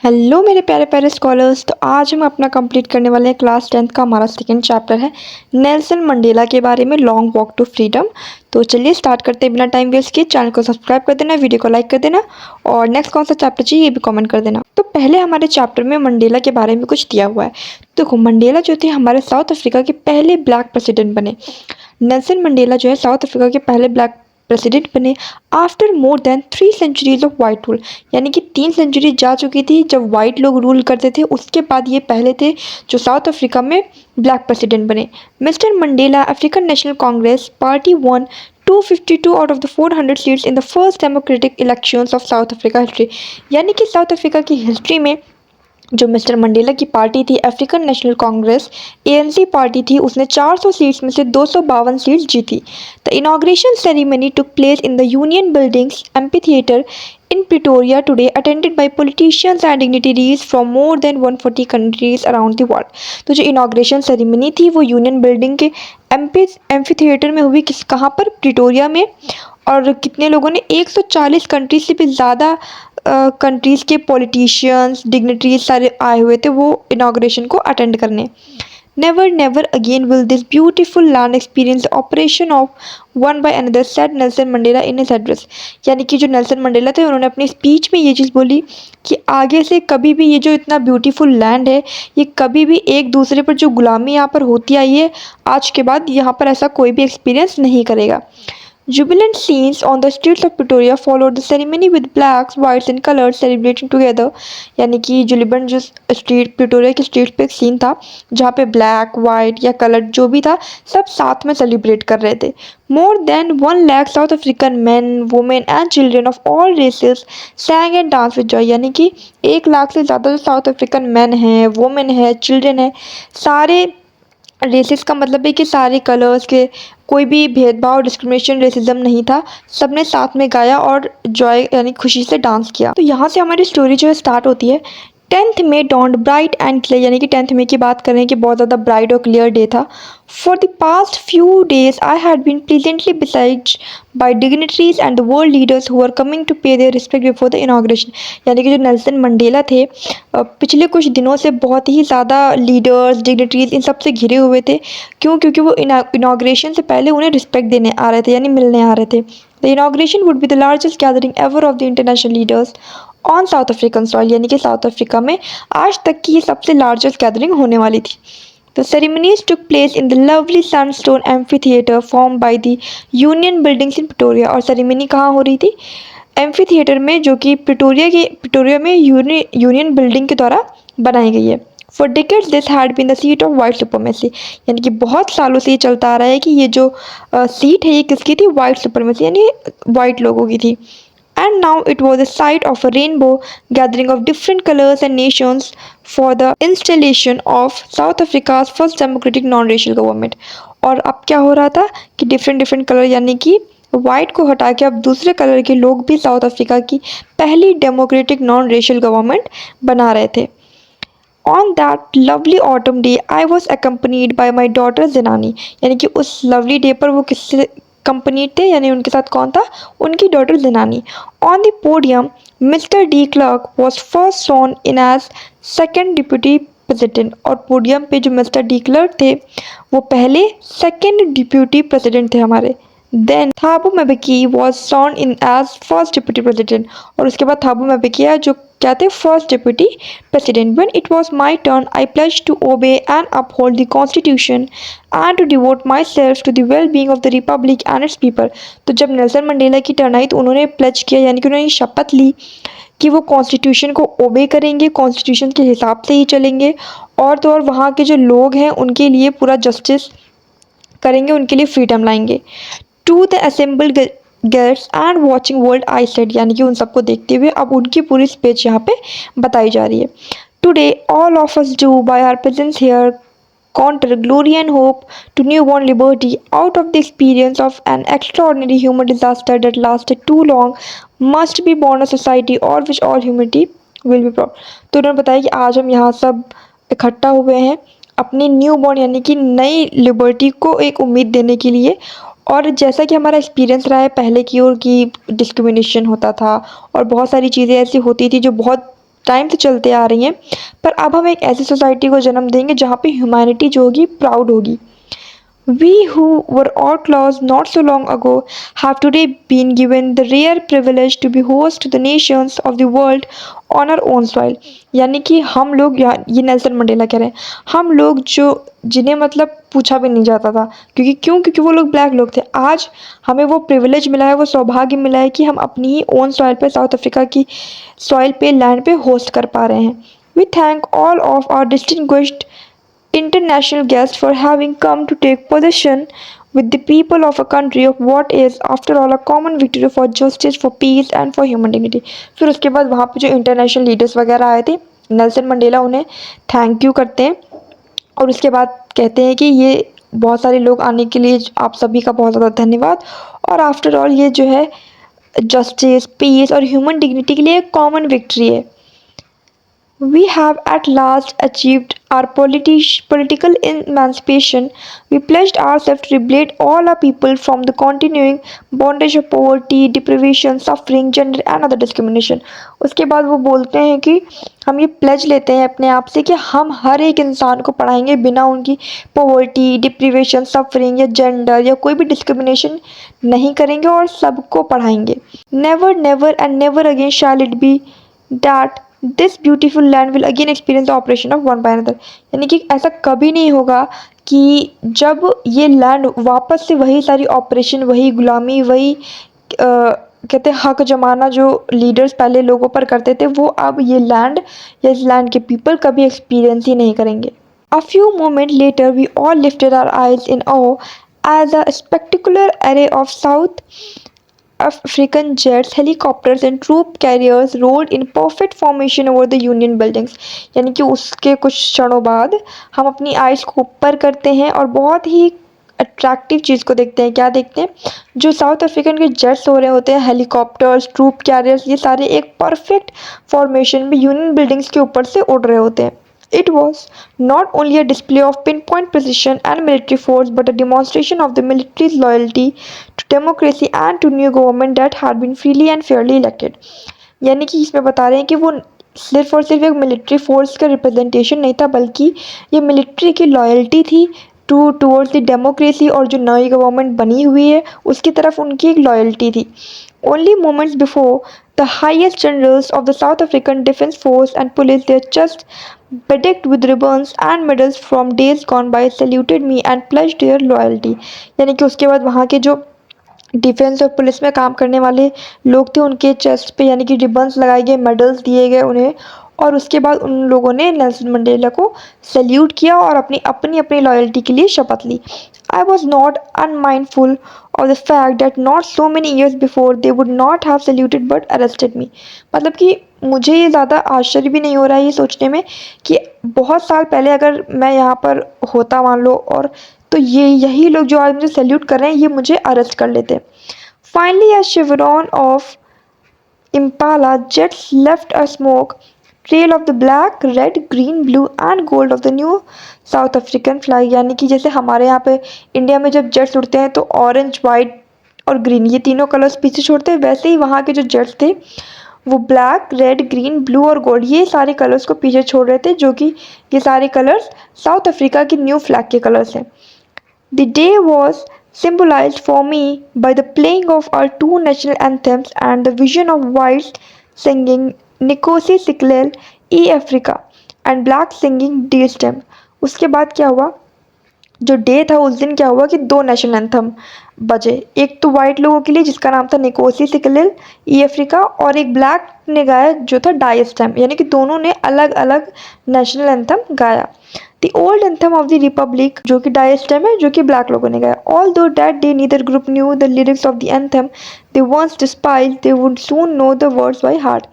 Hello मेरे प्यारे प्यारे स्कॉलर्स। तो आज हम अपना कंप्लीट करने वाले हैं क्लास 10th का हमारा सेकंड चैप्टर है नेल्सन मंडेला के बारे में, लॉन्ग वॉक टू फ्रीडम। तो चलिए स्टार्ट करते हैं बिना टाइम वेस्ट किए। चैनल को सब्सक्राइब कर देना, वीडियो को लाइक कर देना और नेक्स्ट कौन सा चैप्टर चाहिए ये भी कमेंट कर देना। तो पहले हमारे चैप्टर में मंडेला के बारे में कुछ दिया हुआ है। देखो, मंडेला जो थे हमारे साउथ अफ्रीका के पहले ब्लैक प्रेसिडेंट बने। नेल्सन मंडेला जो है साउथ अफ्रीका के पहले ब्लैक प्रेसिडेंट बने after more than 3 centuries of white rule. यानी कि 3 सेंचुरी जा चुकी थी जब वाइट लोग रूल करते थे, उसके बाद ये पहले थे जो साउथ अफ्रीका में ब्लैक प्रेसिडेंट बने। Mister Mandela African national Congress party one 252 out of the 400 seats in the first democratic elections of south Africa history. यानी कि साउथ अफ्रीका की हिस्ट्री में जो मिस्टर मंडेला की पार्टी थी African national Congress ANC party थी, उसने 400 सीट्स में से 252 सीट्स जीती। The inauguration ceremony took place in the union buildings amphi theatre in Pretoria today, attended by politicians and dignitaries from more than 140 countries around the world। तो जो inauguration ceremony थी वो union building के amphi theatre में हुई। कहाँ पर? Pretoria में। और कितने लोगों ने 140 कंट्रीज से भी ज़्यादा कंट्रीज़ के पॉलिटिशियंस डिग्निटरीज सारे आए हुए थे वो इनाग्रेशन को अटेंड करने। Never never again will this beautiful land experience operation of one by another said Nelson Mandela in his address. यानी कि जो नेल्सन मंडेला थे उन्होंने अपनी स्पीच में ये चीज़ बोली कि आगे से कभी भी ये जो इतना ब्यूटीफुल लैंड है ये कभी भी एक दूसरे पर जो गुलामी यहाँ पर होती आई है, आज के बाद यहाँ पर ऐसा कोई भी एक्सपीरियंस नहीं करेगा। Jubilant scenes on the streets of Pretoria followed the ceremony with blacks, whites and colors celebrating together। यानी कि जुबिलेंट जो स्ट्रीट प्रिटोरिया की स्ट्रीट पे एक सीन था जहाँ पे ब्लैक वाइट या कलर जो भी था सब साथ में सेलिब्रेट कर रहे थे। More than 1 lakh South African men, women and children of all races sang and danced with joy। यानी कि 1 लाख से ज़्यादा जो साउथ अफ्रीकन मैन हैं, वुमेन है, चिल्ड्रन है, सारे रेसिस का मतलब है कि सारे कलर्स के, कोई भी भेदभाव डिस्क्रिमिनेशन रेसिज्म नहीं था, सबने साथ में गाया और जॉय यानी खुशी से डांस किया। तो यहाँ से हमारी स्टोरी जो है स्टार्ट होती है। 10th May dawned bright and clear। यानी कि 10th May की बात करें कि बहुत ज़्यादा ब्राइट और क्लियर डे था। For the past few days I had been pleasantly besieged by dignitaries and the world leaders who were coming to pay their respect before the inauguration। यानी कि जो नेल्सन मंडेला थे पिछले कुछ दिनों से बहुत ही ज़्यादा लीडर्स डिग्निटरीज इन सब से घिरे हुए थे। क्योंकि वो इनाग्रेशन से पहले उन्हें रिस्पेक्ट देने आ रहे थे, यानी मिलने आ रहे थे। The inauguration would be the largest gathering ever of the international leaders on south African soil. यानी कि साउथ अफ्रीका में आज तक की ये सबसे लार्जेस्ट गैदरिंग होने वाली थी। The ceremonies took place in the lovely sandstone amphitheater formed by the Union Buildings in Pretoria। और सेरेमनी कहाँ हो रही थी? एम्फी थिएटर में, जो कि प्रिटोरिया में यूनियन बिल्डिंग के द्वारा बनाई गई है। For decades this had been the seat of white supremacy. यानी कि बहुत सालों से ये चलता आ रहा है कि ये जो सीट है ये किसकी थी? वाइट सुपरमेसी, यानी वाइट लोगों की थी। And now it was a site of a rainbow gathering of different colors and nations for the installation of South Africa's first democratic non-racial government। और अब क्या हो रहा था कि डिफरेंट कलर यानी कि वाइट को हटा के अब दूसरे कलर के लोग भी साउथ अफ्रीका की पहली डेमोक्रेटिक नॉन रेशियल गवर्नमेंट बना रहे थे। On that lovely autumn day I was accompanied by my daughter ज़ेनानी। यानी कि उस लवली डे पर वो किससे कंपनी थे, यानी उनके साथ कौन था? उनकी daughter Zenani. On the podium Mister de Klerk was first sworn in as second deputy president. और पोडियम पे जो मिस्टर डी क्लर्क थे वो पहले सेकेंड डिप्यूटी प्रेसिडेंट थे हमारे। Then Thabo Mbeki was sworn in as first deputy president. और उसके बाद थाबू मैबेकी जो क्या थे? First deputy president. When it was my turn, I pledged to obey and uphold the Constitution and to devote myself to the well-being of the Republic and its people। तो जब Nelson Mandela की turn I तो उन्होंने pledge किया, यानी कि उन्होंने शपथ ली कि वो कॉन्स्टिट्यूशन को ओबे करेंगे, कॉन्स्टिट्यूशन के हिसाब से ही चलेंगे, और तो और वहाँ के जो लोग हैं उनके लिए पूरा जस्टिस करेंगे, उनके लिए फ्रीडम लाएंगे। To the assembled gates and watching world I said. यानी कि उन सबको देखते हुए अब उनकी पूरी स्पीच यहाँ पे बताई जा रही है। Today all of us do by our presence here counter glory and hope to newborn liberty out of the experience of an extraordinary human disaster that lasted too long must be born a society or which all humanity will be proud। तो उन्होंने बताया कि आज हम यहाँ सब इकट्ठा हुए हैं अपनी न्यू बॉर्न यानी कि नई लिबर्टी को एक उम्मीद देने के लिए। और जैसा कि हमारा एक्सपीरियंस रहा है पहले की ओर की डिस्क्रिमिनेशन होता था और बहुत सारी चीज़ें ऐसी होती थी जो बहुत टाइम से चलते आ रही हैं, पर अब हम एक ऐसी सोसाइटी को जन्म देंगे जहाँ पे ह्यूमैनिटी जो होगी प्राउड होगी। We who were outlaws not so long ago have today been given the rare privilege to be host to the nations of the world on our own soil। यानी कि हम लोग, ये नेल्सन मंडेला कह रहे हैं, हम लोग जो जिन्हें मतलब पूछा भी नहीं जाता था, क्योंकि वो लोग ब्लैक लोग थे, आज हमें वो प्रिविलेज मिला है, वो सौभाग्य मिला है कि हम अपनी ही ओन सॉइल पे, साउथ अफ्रीका की सॉइल पे, लैंड पे होस्ट कर पा रहे हैं। We thank all of our distinguished international guests for having come to take possession with the people of a country of what is after all a common victory for justice, for peace and for human dignity। फिर उसके बाद वहाँ पे जो international leaders वगैरह आए थे, Nelson Mandela उन्हें थैंक यू करते हैं और उसके बाद कहते हैं कि ये बहुत सारे लोग आने के लिए आप सभी का बहुत ज़्यादा धन्यवाद, और आफ्टर ऑल ये जो है जस्टिस, पीस और ह्यूमन डिग्निटी के लिए एक कॉमन विक्ट्री है। We have at last achieved our political emancipation. We pledged ourselves to liberate all our people from the continuing bondage of poverty, deprivation, suffering, gender and other discrimination। उसके बाद वो बोलते हैं कि हम ये प्लेज लेते हैं अपने आप से कि हम हर एक इंसान को पढ़ाएंगे बिना उनकी पॉवर्टी, डिप्रीवेशन, सफरिंग या जेंडर या कोई भी डिस्क्रिमिनेशन नहीं करेंगे और सबको पढ़ाएंगे। Never never and never again shall it be that this beautiful land will again experience the oppression of one by another. यानी कि ऐसा कभी नहीं होगा कि जब ये लैंड वापस से वही सारी ऑपरेशन, वही गुलामी, वही कहते हैं हक जमाना जो लीडर्स पहले लोगों पर करते थे, वो अब ये लैंड या इस लैंड के पीपल कभी एक्सपीरियंस ही नहीं करेंगे। A few moments later, we all lifted our eyes in awe as a spectacular array of South African jets, helicopters and troop carriers rolled in perfect formation over the Union buildings। यानी कि उसके कुछ क्षणों बाद हम अपनी eyes को ऊपर करते हैं और बहुत ही अट्रैक्टिव चीज़ को देखते हैं। क्या देखते हैं? जो साउथ अफ्रीकन के जेट्स हो रहे होते हैं, हेलीकॉप्टर्स, ट्रूप कैरियर्स, ये सारे एक परफेक्ट फॉर्मेशन में यूनियन बिल्डिंग्स के ऊपर से उड़ रहे होते हैं। It was not only a display of pinpoint precision and military force, but a demonstration of the military's loyalty to democracy and to new government that had been freely and fairly elected। यानी कि इसमें बता रहे हैं कि वो सिर्फ और सिर्फ एक मिलिट्री फोर्स का रिप्रेजेंटेशन नहीं था, बल्कि ये मिलिट्री की लॉयल्टी थी टूवर्ड्स द डेमोक्रेसी, और जो नई गवर्नमेंट बनी हुई है उसकी तरफ उनकी एक लॉयल्टी थी। Only moments before, the highest generals of the South African Defence Force and police, their chests bedecked with ribbons and medals from days gone by, saluted me and pledged their loyalty। यानी कि उसके बाद वहाँ के जो defence और police में काम करने वाले लोग थे, उनके चेस्ट पे यानी कि रिबन्स लगाए गए, मेडल्स दिए गए उन्हें, और उसके बाद उन लोगों ने नेल्सन मंडेला को सैल्यूट किया और अपनी अपनी अपनी लॉयल्टी के लिए शपथ ली। I was not unmindful of the fact that not so many years before they would not have saluted but arrested me। मतलब कि मुझे ये ज़्यादा आश्चर्य भी नहीं हो रहा है ये सोचने में कि बहुत साल पहले अगर मैं यहाँ पर होता मान लो, और तो ये यही लोग जो आज मुझे सैल्यूट कर रहे हैं ये मुझे अरेस्ट कर लेते। Finally, a chevron of Impala jets left a smoke trail of the black, red, green, blue and gold of the new South African flag। यानी कि जैसे हमारे यहाँ पे इंडिया में जब जेट्स उड़ते हैं तो ऑरेंज, वाइट और ग्रीन ये तीनों कलर्स पीछे छोड़ते हैं, वैसे ही वहाँ के जो जेट्स थे वो ब्लैक, रेड, ग्रीन, ब्लू और गोल्ड ये सारे कलर्स को पीछे छोड़ रहे थे, जो कि ये सारे कलर्स साउथ अफ्रीका की न्यू फ्लैग के कलर्स हैं। The day was symbolized for me by the playing of our two national anthems and the vision of whites singing Nkosi Sikelel E Africa and blacks singing Dear Stem। उसके बाद क्या हुआ, जो day था उस दिन क्या हुआ कि दो नेशनल एंथम बजे, एक तो वाइट लोगों के लिए जिसका नाम था निकोसी सिकलिल ई अफ्रीका, और एक ब्लैक ने गाया जो था डाई स्टेम। यानी कि दोनों ने अलग अलग नेशनल एंथम गाया। The old anthem of the Republic जो कि डाई स्टेम है, जो कि ब्लैक लोगों ने गाया। Although that day neither group knew the lyrics of the anthem they once despised they would soon know the words by heart.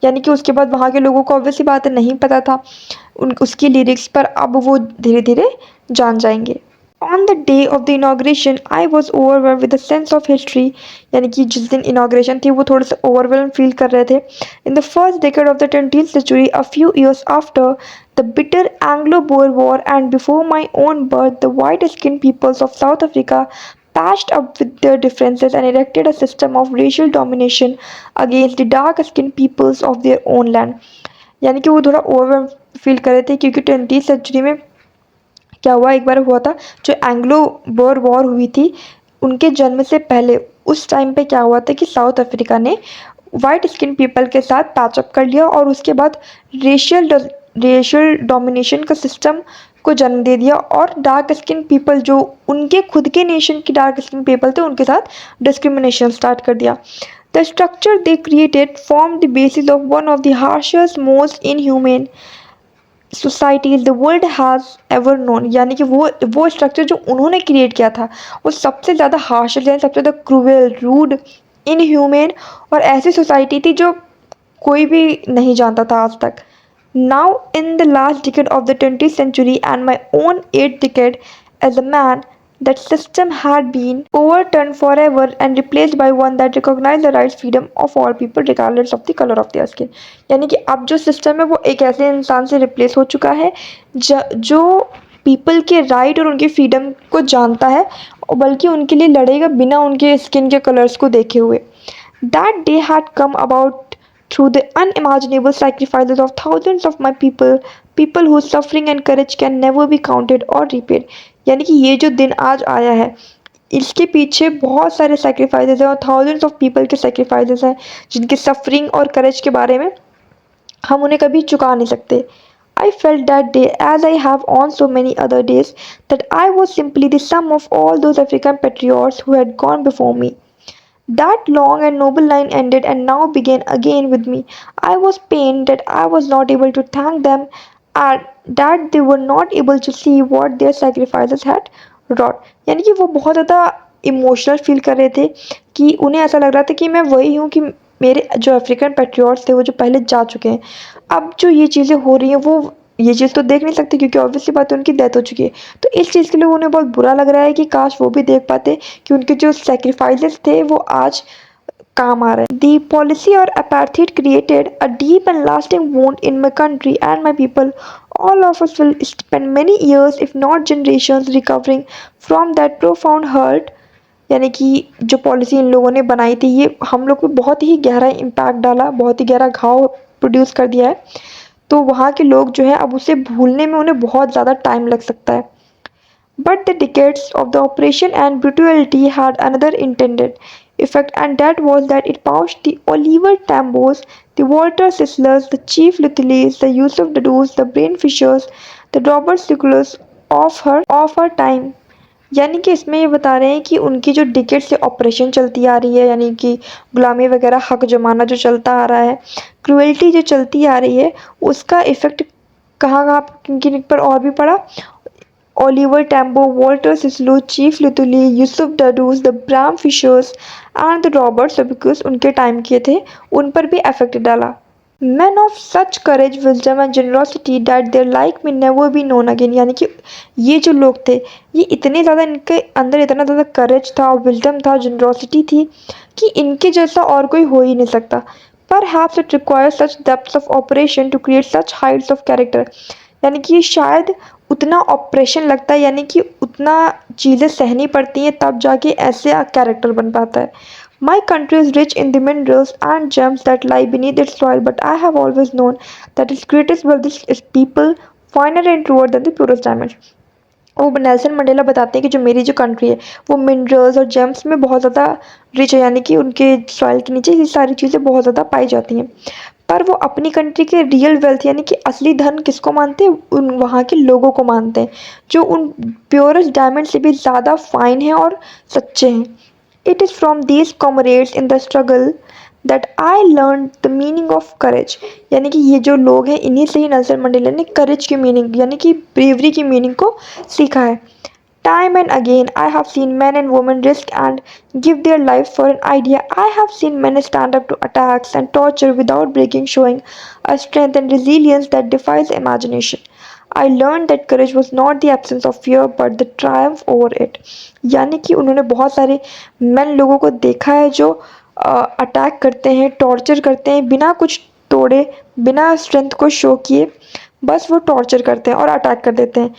यानी कि उसके बाद वहाँ के लोगों को ऑब्वियसली बात नहीं पता था उसकी लिरिक्स, पर अब वो धीरे धीरे जान जाएंगे। On the day of the inauguration, I was overwhelmed with a sense of history। यानी कि जिस दिन इनाग्रेशन थी वो थोड़ा सा ओवरवेल्म फील कर रहे थे। In the first decade of the 20th century, a few years after the bitter Anglo-Boer War and before my own birth, the white-skinned peoples of South Africa patched up with their differences and erected a system of racial domination against the dark-skinned peoples of their own land। यानी कि वो थोड़ा overwhelm feel कर रहे थे, क्योंकि 20वीं century में क्या हुआ, एक बार हुआ था जो एंग्लो बोर वॉर हुई थी उनके जन्म से पहले। उस टाइम पे क्या हुआ था कि साउथ अफ्रीका ने वाइट स्किन पीपल के साथ पैचअप कर लिया और उसके बाद रेशियल रेशियल डोमिनेशन का सिस्टम को जन्म दे दिया, और डार्क स्किन पीपल जो उनके खुद के नेशन की डार्क स्किन पीपल थे उनके साथ डिस्क्रिमिनेशन स्टार्ट कर दिया। The structure they created form the basis of one of the harshest most inhuman societies the world has ever known. यानी कि वो स्ट्रक्चर जो उन्होंने क्रिएट किया था वो सबसे ज़्यादा हार्श, यानी सबसे ज़्यादा क्रूएल, रूड, इनह्यूमन और ऐसी सोसाइटी थी जो कोई भी नहीं जानता था आज तक। Now in the last decade of the 20th century and my own 8th decade as a man, that system had been overturned forever and replaced by one that recognized the rights freedom of all people regardless of the color of their skin। यानी कि अब जो system है वो एक ऐसे इंसान से रिप्लेस हो चुका है जो पीपल के राइट और उनके फ्रीडम को जानता है, और बल्कि उनके लिए लड़ेगा बिना उनके स्किन के कलर्स को देखे हुए। That day had come about through the unimaginable sacrifices of thousands of my people whose suffering and courage can never be counted or repaid। यानी कि ये जो दिन आज आया है इसके पीछे बहुत सारे सेक्रीफाइसेस हैं और थाउजेंड्स ऑफ पीपल के सेक्रीफाइसेस हैं जिनके सफरिंग और करेज के बारे में हम उन्हें कभी चुका नहीं सकते। I felt that day, as I have on so many other days, that I was simply the sum of all those African patriots who had gone before me. That long and noble line ended and now began again with me. I was pained that I was not able to thank them and that they were not able to see what their sacrifices had wrought। यानी कि वो बहुत ज़्यादा emotional feel कर रहे थे कि उन्हें ऐसा लग रहा था कि मैं वही हूँ, कि मेरे जो अफ्रीकन पेट्रियट्स थे वो जो पहले जा चुके हैं, अब जो ये चीज़ें हो रही हैं वो ये चीज़ तो देख नहीं सकते क्योंकि ऑब्वियसली बात है उनकी डेथ हो चुकी है। तो इस चीज़ के लिए उन्हें बहुत बुरा लग रहा है कि काश वो भी देख पाते कि उनके जो सेक्रीफाइसेस थे वो आज काम आ रहे हैं। The policy or apartheid created a deep and lasting wound in my country and my people. All of us will spend many years, if not generations, recovering from that profound hurt। यानी कि जो policy in लोगों ने बनाई थी ये हम लोग को बहुत ही गहरा इम्पैक्ट डाला, बहुत ही गहरा घाव प्रोड्यूस कर दिया है। तो वहाँ के लोग जो है अब उसे भूलने में उन्हें बहुत ज़्यादा टाइम लग सकता है। But the decades of the oppression and brutality had another intended effect, and that was that it pushed the Oliver Tambos, the Walter Sislers, the Chief Luthilles, the Yusuf Dadus, the Brain Fishers, the Robert Siculus of her time। यानी कि इसमें ये बता रहे हैं कि उनकी जो डिकेट से ऑपरेशन चलती आ रही है, यानी कि गुलामी वगैरह हक जमाना जो चलता आ रहा है, क्रूएल्टी जो चलती आ रही है, उसका इफेक्ट कहाँ कहाँ किन किन पर और भी पड़ा। Oliver Tambo, Walter Sisulu, Chief Luthuli, Yusuf Dadoo, the Bram Fischers and the Robert Sobukwes उनके टाइम किए थे, उन पर भी अफेक्ट डाला। Men of such courage, wisdom and generosity that their like may never be known again। यानी कि ये जो लोग थे ये इतने ज़्यादा, इनके अंदर इतना ज़्यादा करेज था, विजडम था, जनरॉसिटी थी कि इनके जैसा और कोई हो ही नहीं सकता। Perhaps it requires such depths of operation to create such heights of character। यानी कि शायद उतना ऑपरेशन लगता है, यानी कि उतना चीज़ें सहनी पड़ती हैं तब जाके ऐसे कैरेक्टर बन पाता है। My country is rich in the minerals and gems that lie beneath its soil, but I have always known that its greatest wealth is people, finer and truer than the purest diamond। वो Nelson Mandela बताते हैं कि जो मेरी जो country है वो minerals और जेम्स में बहुत ज़्यादा रिच है, यानी कि उनके सॉइल के नीचे ये सारी चीज़ें बहुत ज़्यादा पाई जाती हैं। पर वो अपनी कंट्री के रियल वेल्थ यानी कि असली धन किसको मानते हैं, उन वहाँ के लोगों को मानते हैं जो उन प्योरेस्ट डायमंड से भी ज़्यादा फाइन हैं और सच्चे हैं। It is from these comrades in the struggle that I learn the meaning of courage. यानी कि ये जो लोग हैं इन्हीं से ही नेल्सन मंडेला ने करेज की मीनिंग यानी कि ब्रेवरी की मीनिंग को सीखा है। Time and again, I have seen men and women risk and give their lives for an idea. I have seen men stand up to attacks and torture without breaking, showing a strength and resilience that defies imagination. I learned that courage was not the absence of fear but the triumph over it। यानी कि उन्होंने बहुत सारे men लोगों को देखा है जो अटैक करते हैं, टॉर्चर करते हैं बिना कुछ तोड़े, बिना स्ट्रेंथ को शो किए, बस वो टॉर्चर करते हैं और अटैक कर देते हैं।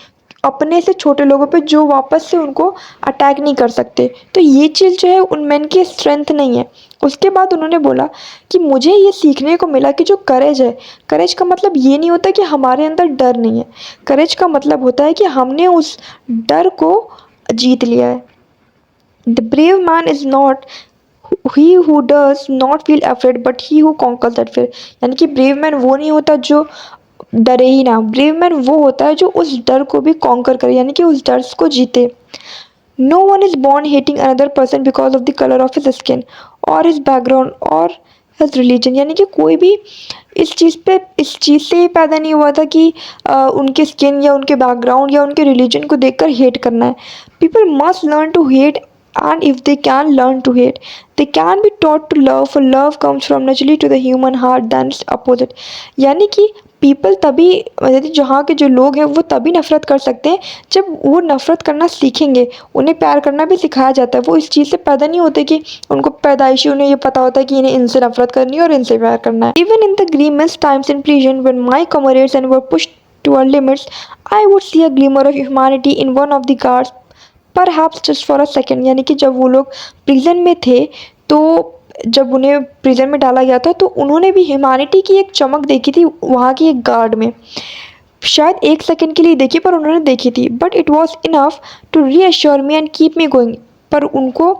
अपने से छोटे लोगों पे जो वापस से उनको अटैक नहीं कर सकते। तो ये चीज़ जो है उन मेन की स्ट्रेंथ नहीं है। उसके बाद उन्होंने बोला कि मुझे ये सीखने को मिला कि जो करेज है, करेज का मतलब ये नहीं होता कि हमारे अंदर डर नहीं है। करेज का मतलब होता है कि हमने उस डर को जीत लिया है। The brave man is not he who does not feel afraid but he who conquer that fear. यानी कि ब्रेव मैन वो नहीं होता जो डरे ही ना, ब्रेव मैन वो होता है जो उस डर को भी कॉन्कर करे, यानी कि उस डर को जीते। No one is born hating another person because of the colour of his skin और हिज बैकग्राउंड और हिज रिलीजन। यानी कि कोई भी इस चीज़ से ही पैदा नहीं हुआ था कि उनके स्किन या उनके बैकग्राउंड या उनके रिलीजन को देखकर हेट करना है। People must learn to hate, and if they can learn to hate, they can be taught to love, for love comes from naturally to the human heart than its opposite। यानी कि people तभी, यदि जहाँ के जो लोग हैं वो तभी नफरत कर सकते हैं जब वो नफरत करना सीखेंगे। उन्हें प्यार करना भी सिखाया जाता है, वो इस चीज़ से पैदा नहीं होते कि उनको पैदाइशी उन्हें ये पता होता है कि इन्हें इनसे नफरत करनी है और इनसे प्यार करना है। Even in the grimmest times in prison when my comrades and were pushed to our limits, I would see a glimmer of humanity in one of the guards, perhaps just for a second. यानी कि जब वो लोग prison में थे तो जब उन्हें प्रिजन में डाला गया था तो उन्होंने भी ह्यूमैनिटी की एक चमक देखी थी वहाँ की एक गार्ड में। शायद एक सेकंड के लिए देखी पर उन्होंने देखी थी, but it was enough to reassure me and keep me going. पर उनको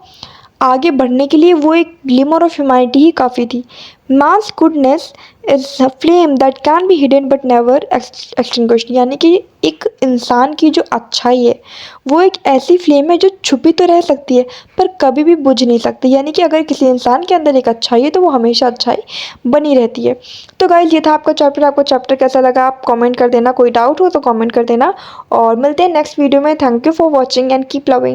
आगे बढ़ने के लिए वो एक ग्लिमर ऑफ ह्यूमैनिटी ही काफ़ी थी। Man's goodness is a flame that can be hidden but never extinguished. यानी कि एक इंसान की जो अच्छाई है वो एक ऐसी फ्लेम है जो छुपी तो रह सकती है पर कभी भी बुझ नहीं सकती। यानी कि अगर किसी इंसान के अंदर एक अच्छाई है तो वो हमेशा अच्छाई बनी रहती है। तो गाइज ये था आपका चैप्टर। आपको चैप्टर कैसा लगा आप कमेंट कर देना, कोई डाउट हो तो कमेंट कर देना और मिलते हैं नेक्स्ट वीडियो में। Thank you for watching and keep loving.